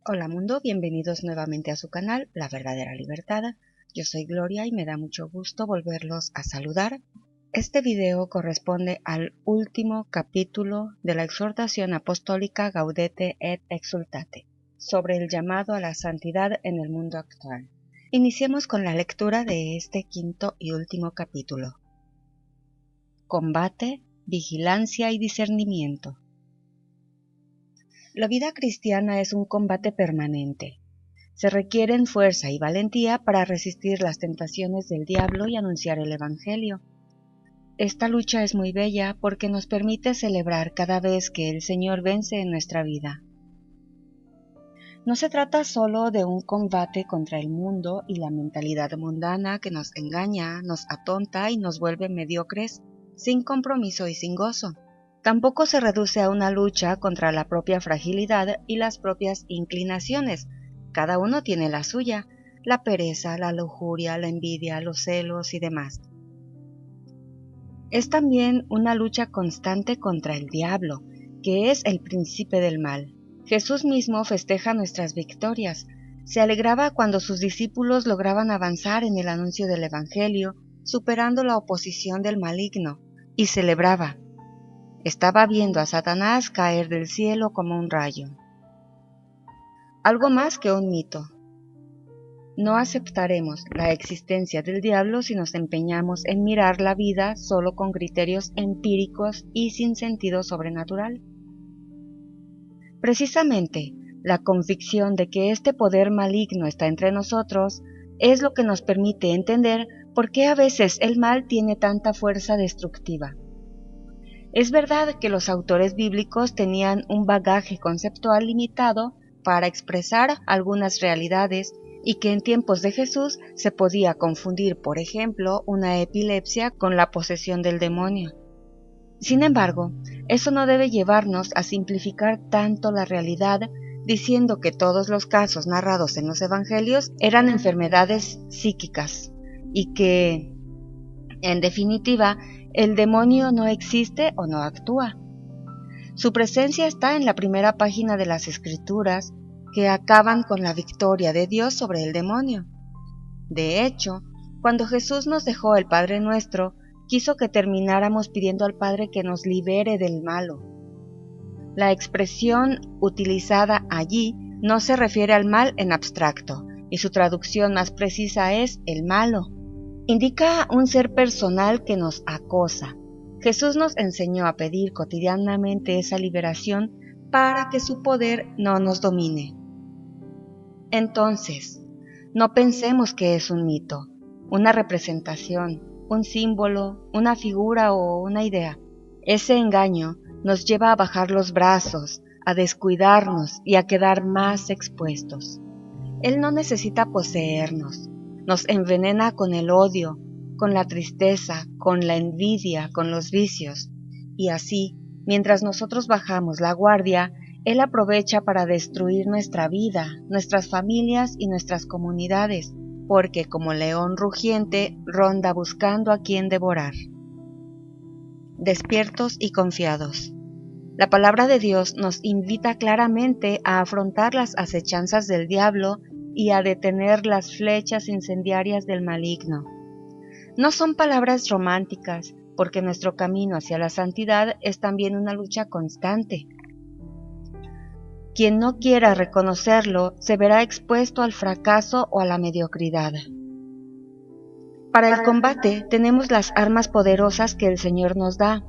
Hola mundo, bienvenidos nuevamente a su canal, La Verdadera Libertad. Yo soy Gloria y me da mucho gusto volverlos a saludar. Este video corresponde al último capítulo de la exhortación apostólica Gaudete et Exsultate, sobre el llamado a la santidad en el mundo actual. Iniciemos con la lectura de este quinto y último capítulo. Combate, vigilancia y discernimiento. La vida cristiana es un combate permanente. Se requieren fuerza y valentía para resistir las tentaciones del diablo y anunciar el Evangelio. Esta lucha es muy bella porque nos permite celebrar cada vez que el Señor vence en nuestra vida. No se trata solo de un combate contra el mundo y la mentalidad mundana que nos engaña, nos atonta y nos vuelve mediocres, sin compromiso y sin gozo. Tampoco se reduce a una lucha contra la propia fragilidad y las propias inclinaciones. Cada uno tiene la suya, la pereza, la lujuria, la envidia, los celos y demás. Es también una lucha constante contra el diablo, que es el príncipe del mal. Jesús mismo festeja nuestras victorias. Se alegraba cuando sus discípulos lograban avanzar en el anuncio del Evangelio, superando la oposición del maligno, y celebraba. Estaba viendo a Satanás caer del cielo como un rayo. Algo más que un mito. No aceptaremos la existencia del diablo si nos empeñamos en mirar la vida solo con criterios empíricos y sin sentido sobrenatural. Precisamente, la convicción de que este poder maligno está entre nosotros es lo que nos permite entender por qué a veces el mal tiene tanta fuerza destructiva. Es verdad que los autores bíblicos tenían un bagaje conceptual limitado para expresar algunas realidades y que en tiempos de Jesús se podía confundir, por ejemplo, una epilepsia con la posesión del demonio. Sin embargo, eso no debe llevarnos a simplificar tanto la realidad diciendo que todos los casos narrados en los evangelios eran enfermedades psíquicas y que, en definitiva, el demonio no existe o no actúa. Su presencia está en la primera página de las Escrituras que acaban con la victoria de Dios sobre el demonio. De hecho, cuando Jesús nos dejó el Padre Nuestro, quiso que termináramos pidiendo al Padre que nos libere del malo. La expresión utilizada allí no se refiere al mal en abstracto, y su traducción más precisa es el malo. Indica un ser personal que nos acosa. Jesús nos enseñó a pedir cotidianamente esa liberación para que su poder no nos domine. Entonces, no pensemos que es un mito, una representación, un símbolo, una figura o una idea. Ese engaño nos lleva a bajar los brazos, a descuidarnos y a quedar más expuestos. Él no necesita poseernos. Nos envenena con el odio, con la tristeza, con la envidia, con los vicios. Y así, mientras nosotros bajamos la guardia, Él aprovecha para destruir nuestra vida, nuestras familias y nuestras comunidades, porque como león rugiente ronda buscando a quien devorar. Despiertos y confiados. La palabra de Dios nos invita claramente a afrontar las acechanzas del diablo y a detener las flechas incendiarias del maligno. No son palabras románticas, porque nuestro camino hacia la santidad es también una lucha constante. Quien no quiera reconocerlo se verá expuesto al fracaso o a la mediocridad. Para el combate tenemos las armas poderosas que el Señor nos da: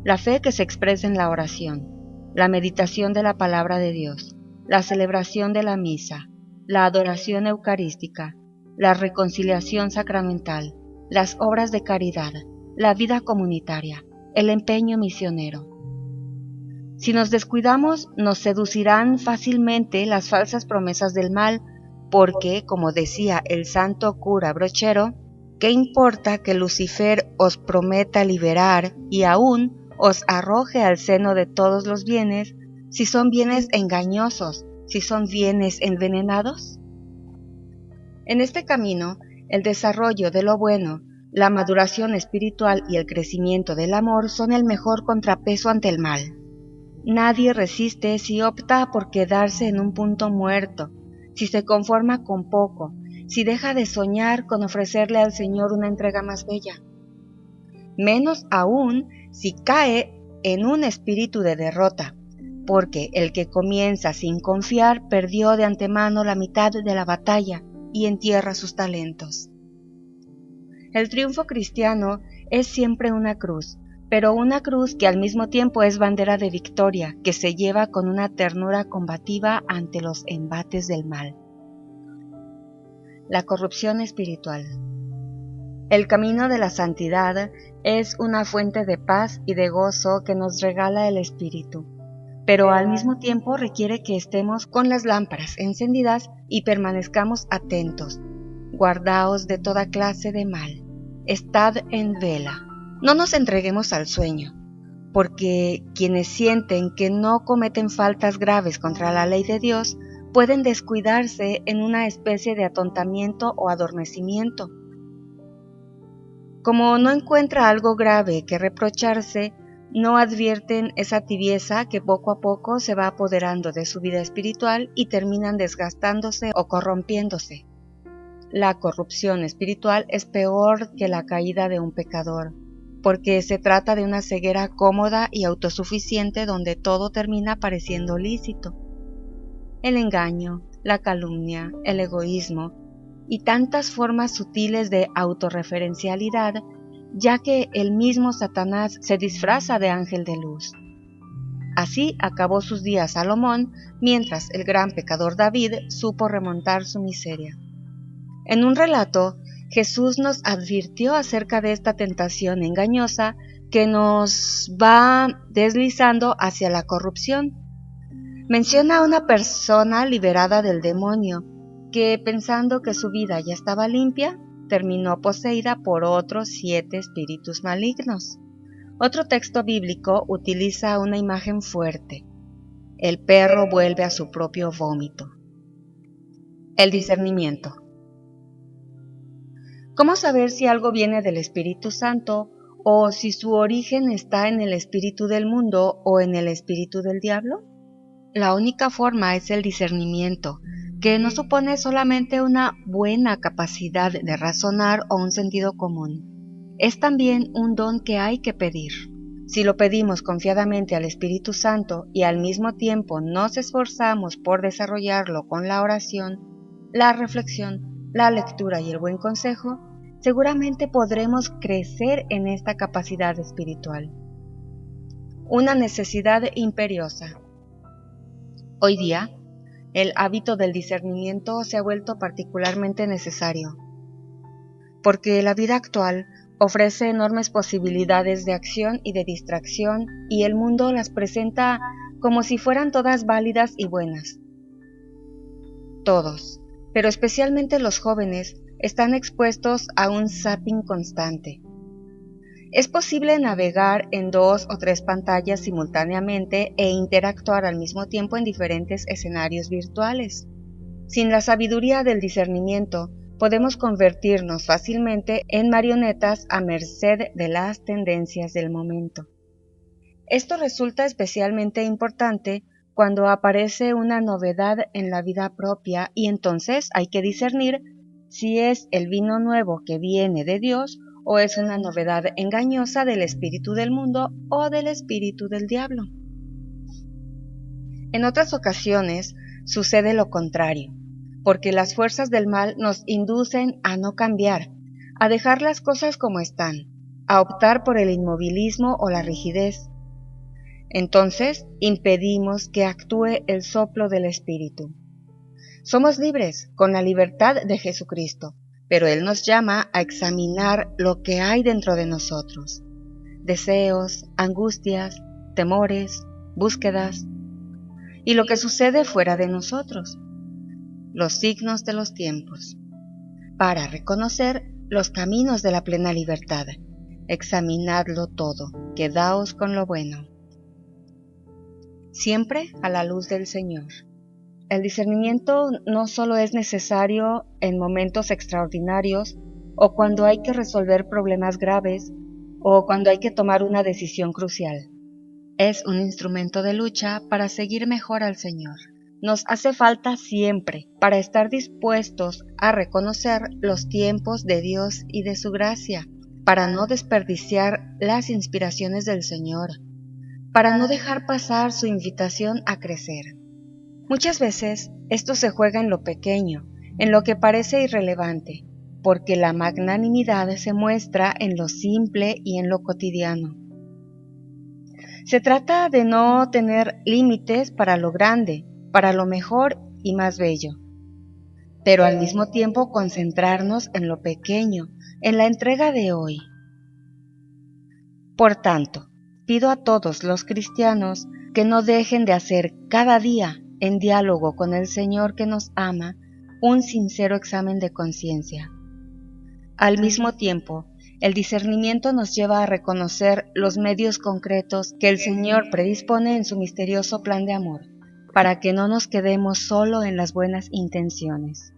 la fe que se expresa en la oración, la meditación de la palabra de Dios, la celebración de la misa, la adoración eucarística, la reconciliación sacramental, las obras de caridad, la vida comunitaria, el empeño misionero. Si nos descuidamos, nos seducirán fácilmente las falsas promesas del mal, porque, como decía el santo cura Brochero, ¿qué importa que Lucifer os prometa liberar y aún os arroje al seno de todos los bienes, si son bienes engañosos, si son bienes envenenados? En este camino, el desarrollo de lo bueno, la maduración espiritual y el crecimiento del amor son el mejor contrapeso ante el mal. Nadie resiste si opta por quedarse en un punto muerto, si se conforma con poco, si deja de soñar con ofrecerle al Señor una entrega más bella. Menos aún si cae en un espíritu de derrota, porque el que comienza sin confiar perdió de antemano la mitad de la batalla y entierra sus talentos. El triunfo cristiano es siempre una cruz, pero una cruz que al mismo tiempo es bandera de victoria, que se lleva con una ternura combativa ante los embates del mal. La corrupción espiritual. El camino de la santidad es una fuente de paz y de gozo que nos regala el Espíritu, pero al mismo tiempo requiere que estemos con las lámparas encendidas y permanezcamos atentos. Guardaos de toda clase de mal. Estad en vela. No nos entreguemos al sueño, porque quienes sienten que no cometen faltas graves contra la ley de Dios pueden descuidarse en una especie de atontamiento o adormecimiento. Como no encuentra algo grave que reprocharse, no advierten esa tibieza que poco a poco se va apoderando de su vida espiritual y terminan desgastándose o corrompiéndose. La corrupción espiritual es peor que la caída de un pecador, porque se trata de una ceguera cómoda y autosuficiente donde todo termina pareciendo lícito. El engaño, la calumnia, el egoísmo y tantas formas sutiles de autorreferencialidad, ya que el mismo Satanás se disfraza de ángel de luz. Así acabó sus días Salomón, mientras el gran pecador David supo remontar su miseria. En un relato, Jesús nos advirtió acerca de esta tentación engañosa que nos va deslizando hacia la corrupción. Menciona a una persona liberada del demonio, que pensando que su vida ya estaba limpia, terminó poseída por otros 7 espíritus malignos. Otro texto bíblico utiliza una imagen fuerte. El perro vuelve a su propio vómito. El discernimiento. ¿Cómo saber si algo viene del Espíritu Santo o si su origen está en el espíritu del mundo o en el espíritu del diablo? La única forma es el discernimiento, que no supone solamente una buena capacidad de razonar o un sentido común. Es también un don que hay que pedir. Si lo pedimos confiadamente al Espíritu Santo y al mismo tiempo nos esforzamos por desarrollarlo con la oración, la reflexión, la lectura y el buen consejo, seguramente podremos crecer en esta capacidad espiritual. Una necesidad imperiosa. Hoy día, el hábito del discernimiento se ha vuelto particularmente necesario, porque la vida actual ofrece enormes posibilidades de acción y de distracción, y el mundo las presenta como si fueran todas válidas y buenas. Todos, pero especialmente los jóvenes, están expuestos a un zapping constante. Es posible navegar en 2 o 3 pantallas simultáneamente e interactuar al mismo tiempo en diferentes escenarios virtuales. Sin la sabiduría del discernimiento, podemos convertirnos fácilmente en marionetas a merced de las tendencias del momento. Esto resulta especialmente importante cuando aparece una novedad en la vida propia y entonces hay que discernir si es el vino nuevo que viene de Dios o es una novedad engañosa del espíritu del mundo o del espíritu del diablo. En otras ocasiones sucede lo contrario, porque las fuerzas del mal nos inducen a no cambiar, a dejar las cosas como están, a optar por el inmovilismo o la rigidez. Entonces impedimos que actúe el soplo del Espíritu. Somos libres con la libertad de Jesucristo, pero Él nos llama a examinar lo que hay dentro de nosotros: deseos, angustias, temores, búsquedas, y lo que sucede fuera de nosotros, los signos de los tiempos, para reconocer los caminos de la plena libertad. Examinadlo todo, quedaos con lo bueno. Siempre a la luz del Señor. El discernimiento no solo es necesario en momentos extraordinarios o cuando hay que resolver problemas graves o cuando hay que tomar una decisión crucial. es un instrumento de lucha para seguir mejor al Señor. Nos hace falta siempre para estar dispuestos a reconocer los tiempos de Dios y de su gracia, para no desperdiciar las inspiraciones del Señor, para no dejar pasar su invitación a crecer. Muchas veces esto se juega en lo pequeño, en lo que parece irrelevante, porque la magnanimidad se muestra en lo simple y en lo cotidiano. Se trata de no tener límites para lo grande, para lo mejor y más bello, pero al mismo tiempo concentrarnos en lo pequeño, en la entrega de hoy. Por tanto, pido a todos los cristianos que no dejen de hacer cada día, en diálogo con el Señor que nos ama, un sincero examen de conciencia. Al mismo tiempo, el discernimiento nos lleva a reconocer los medios concretos que el Señor predispone en su misterioso plan de amor, para que no nos quedemos solo en las buenas intenciones.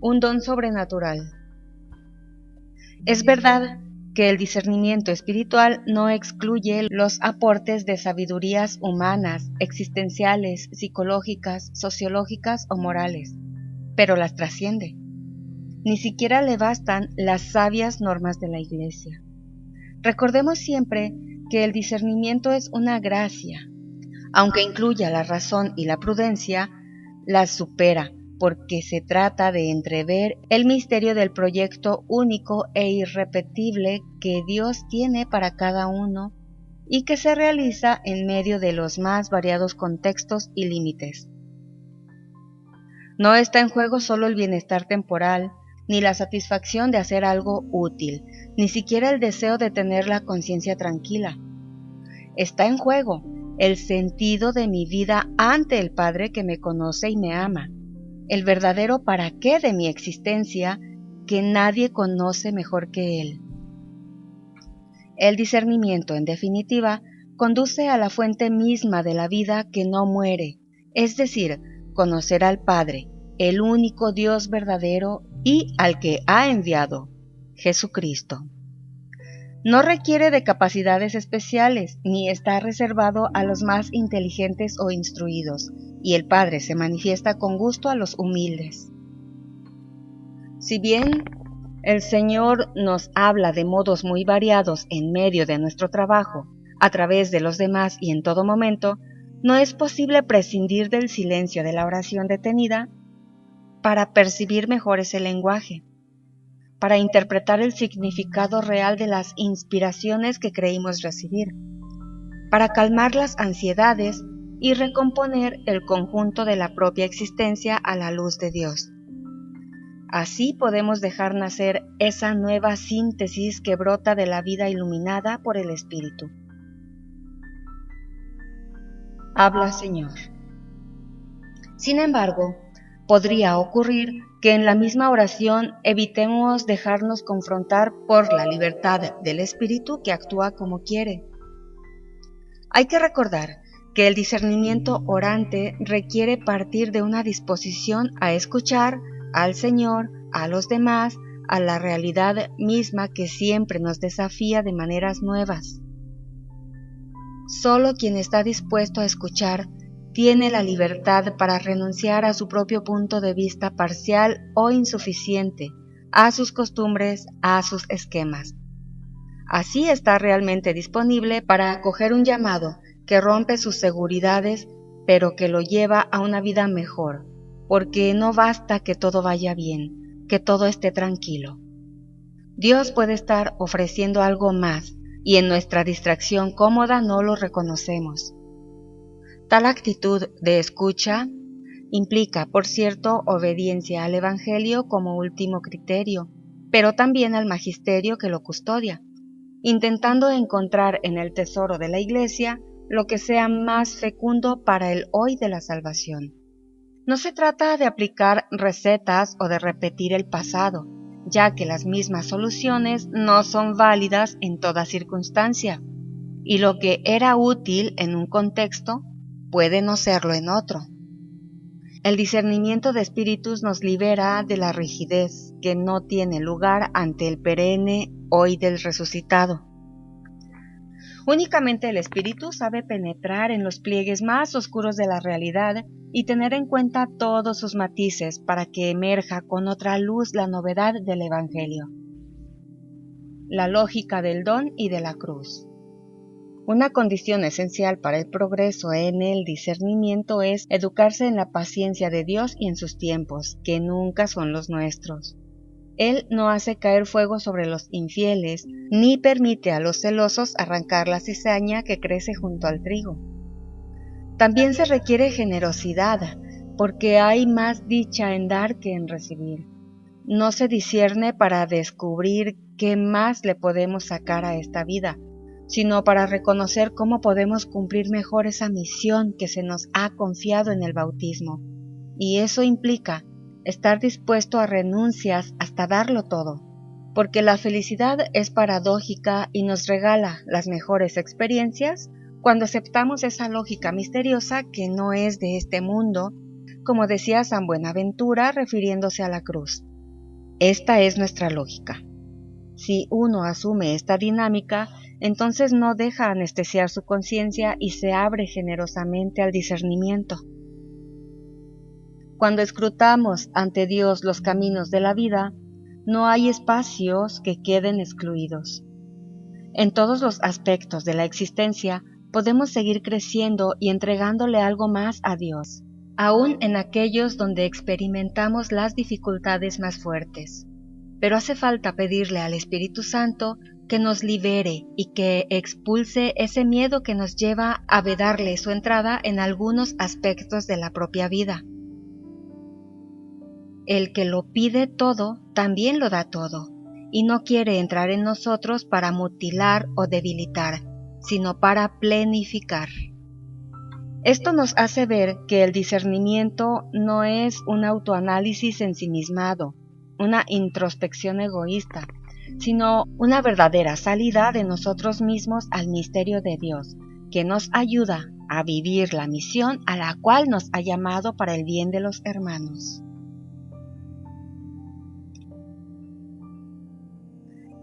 Un don sobrenatural. Es verdad que el discernimiento espiritual no excluye los aportes de sabidurías humanas, existenciales, psicológicas, sociológicas o morales, pero las trasciende. Ni siquiera le bastan las sabias normas de la Iglesia. Recordemos siempre que el discernimiento es una gracia. Aunque incluya la razón y la prudencia, las supera, porque se trata de entrever el misterio del proyecto único e irrepetible que Dios tiene para cada uno y que se realiza en medio de los más variados contextos y límites. No está en juego solo el bienestar temporal, ni la satisfacción de hacer algo útil, ni siquiera el deseo de tener la conciencia tranquila. Está en juego el sentido de mi vida ante el Padre que me conoce y me ama, el verdadero para qué de mi existencia que nadie conoce mejor que Él. El discernimiento, en definitiva, conduce a la fuente misma de la vida que no muere, es decir, conocer al Padre, el único Dios verdadero y al que ha enviado, Jesucristo. No requiere de capacidades especiales, ni está reservado a los más inteligentes o instruidos, y el Padre se manifiesta con gusto a los humildes. Si bien el Señor nos habla de modos muy variados en medio de nuestro trabajo, a través de los demás y en todo momento, no es posible prescindir del silencio de la oración detenida para percibir mejor ese lenguaje, para interpretar el significado real de las inspiraciones que creímos recibir, para calmar las ansiedades y recomponer el conjunto de la propia existencia a la luz de Dios. Así podemos dejar nacer esa nueva síntesis que brota de la vida iluminada por el Espíritu. Habla, Señor. Sin embargo, podría ocurrir que en la misma oración evitemos dejarnos confrontar por la libertad del Espíritu que actúa como quiere. Hay que recordar que el discernimiento orante requiere partir de una disposición a escuchar al Señor, a los demás, a la realidad misma que siempre nos desafía de maneras nuevas. Solo quien está dispuesto a escuchar tiene la libertad para renunciar a su propio punto de vista parcial o insuficiente, a sus costumbres, a sus esquemas. Así está realmente disponible para acoger un llamado que rompe sus seguridades, pero que lo lleva a una vida mejor, porque no basta que todo vaya bien, que todo esté tranquilo. Dios puede estar ofreciendo algo más, y en nuestra distracción cómoda no lo reconocemos. Tal actitud de escucha implica, por cierto, obediencia al Evangelio como último criterio, pero también al magisterio que lo custodia, intentando encontrar en el tesoro de la Iglesia lo que sea más fecundo para el hoy de la salvación. No se trata de aplicar recetas o de repetir el pasado, ya que las mismas soluciones no son válidas en toda circunstancia, y lo que era útil en un contexto puede no serlo en otro. El discernimiento de espíritus nos libera de la rigidez que no tiene lugar ante el perenne hoy del resucitado. Únicamente el espíritu sabe penetrar en los pliegues más oscuros de la realidad y tener en cuenta todos sus matices para que emerja con otra luz la novedad del Evangelio. La lógica del don y de la cruz. Una condición esencial para el progreso en el discernimiento es educarse en la paciencia de Dios y en sus tiempos, que nunca son los nuestros. Él no hace caer fuego sobre los infieles, ni permite a los celosos arrancar la cizaña que crece junto al trigo. También se requiere generosidad, porque hay más dicha en dar que en recibir. No se discierne para descubrir qué más le podemos sacar a esta vida, sino para reconocer cómo podemos cumplir mejor esa misión que se nos ha confiado en el bautismo. Y eso implica estar dispuesto a renuncias hasta darlo todo, porque la felicidad es paradójica y nos regala las mejores experiencias cuando aceptamos esa lógica misteriosa que no es de este mundo, como decía San Buenaventura refiriéndose a la cruz. Esta es nuestra lógica. Si uno asume esta dinámica, entonces no deja anestesiar su conciencia y se abre generosamente al discernimiento. Cuando escrutamos ante Dios los caminos de la vida, no hay espacios que queden excluidos. En todos los aspectos de la existencia podemos seguir creciendo y entregándole algo más a Dios, aún en aquellos donde experimentamos las dificultades más fuertes. Pero hace falta pedirle al Espíritu Santo que nos libere y que expulse ese miedo que nos lleva a vedarle su entrada en algunos aspectos de la propia vida. El que lo pide todo, también lo da todo, y no quiere entrar en nosotros para mutilar o debilitar, sino para plenificar. Esto nos hace ver que el discernimiento no es un autoanálisis ensimismado, una introspección egoísta, sino una verdadera salida de nosotros mismos al misterio de Dios, que nos ayuda a vivir la misión a la cual nos ha llamado para el bien de los hermanos.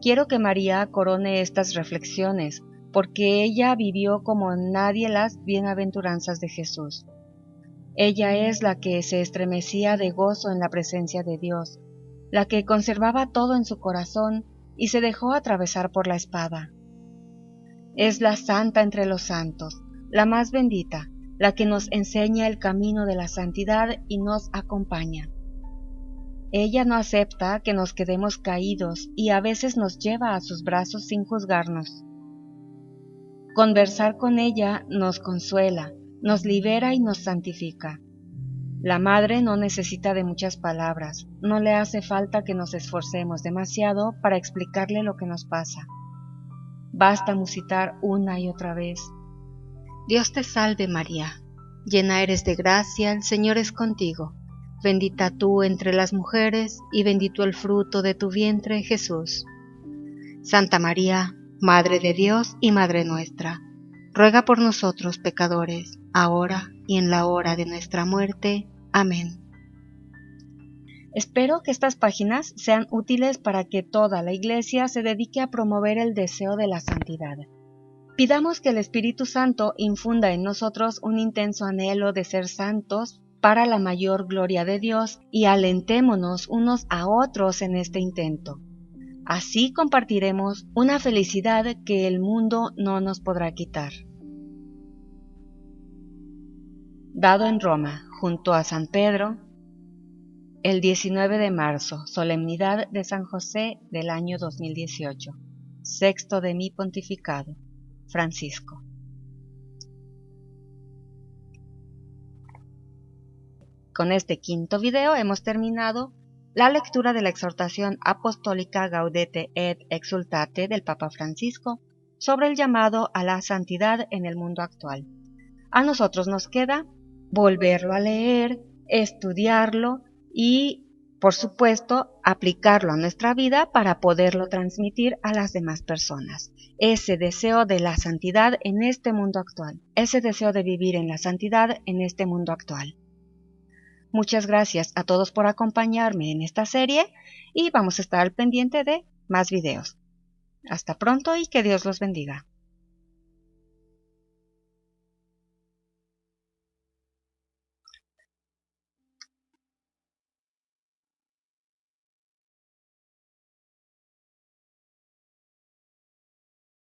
Quiero que María corone estas reflexiones, porque ella vivió como nadie las bienaventuranzas de Jesús. Ella es la que se estremecía de gozo en la presencia de Dios, la que conservaba todo en su corazón y se dejó atravesar por la espada. Es la santa entre los santos, la más bendita, la que nos enseña el camino de la santidad y nos acompaña. Ella no acepta que nos quedemos caídos y a veces nos lleva a sus brazos sin juzgarnos. Conversar con ella nos consuela, nos libera y nos santifica. La madre no necesita de muchas palabras, no le hace falta que nos esforcemos demasiado para explicarle lo que nos pasa. Basta musitar una y otra vez. Dios te salve María, llena eres de gracia, el Señor es contigo. Bendita tú entre las mujeres, y bendito el fruto de tu vientre, Jesús. Santa María, Madre de Dios y Madre nuestra, ruega por nosotros pecadores, ahora y en la hora de nuestra muerte. Amén. Espero que estas páginas sean útiles para que toda la Iglesia se dedique a promover el deseo de la santidad. Pidamos que el Espíritu Santo infunda en nosotros un intenso anhelo de ser santos para la mayor gloria de Dios y alentémonos unos a otros en este intento. Así compartiremos una felicidad que el mundo no nos podrá quitar. Dado en Roma, junto a San Pedro, el 19 de marzo, solemnidad de San José del año 2018, sexto de mi pontificado, Francisco. Con este quinto video hemos terminado la lectura de la exhortación apostólica Gaudete et Exsultate del Papa Francisco sobre el llamado a la santidad en el mundo actual. A nosotros nos queda volverlo a leer, estudiarlo y, por supuesto, aplicarlo a nuestra vida para poderlo transmitir a las demás personas. Ese deseo de la santidad en este mundo actual, ese deseo de vivir en la santidad en este mundo actual. Muchas gracias a todos por acompañarme en esta serie y vamos a estar al pendiente de más videos. Hasta pronto y que Dios los bendiga.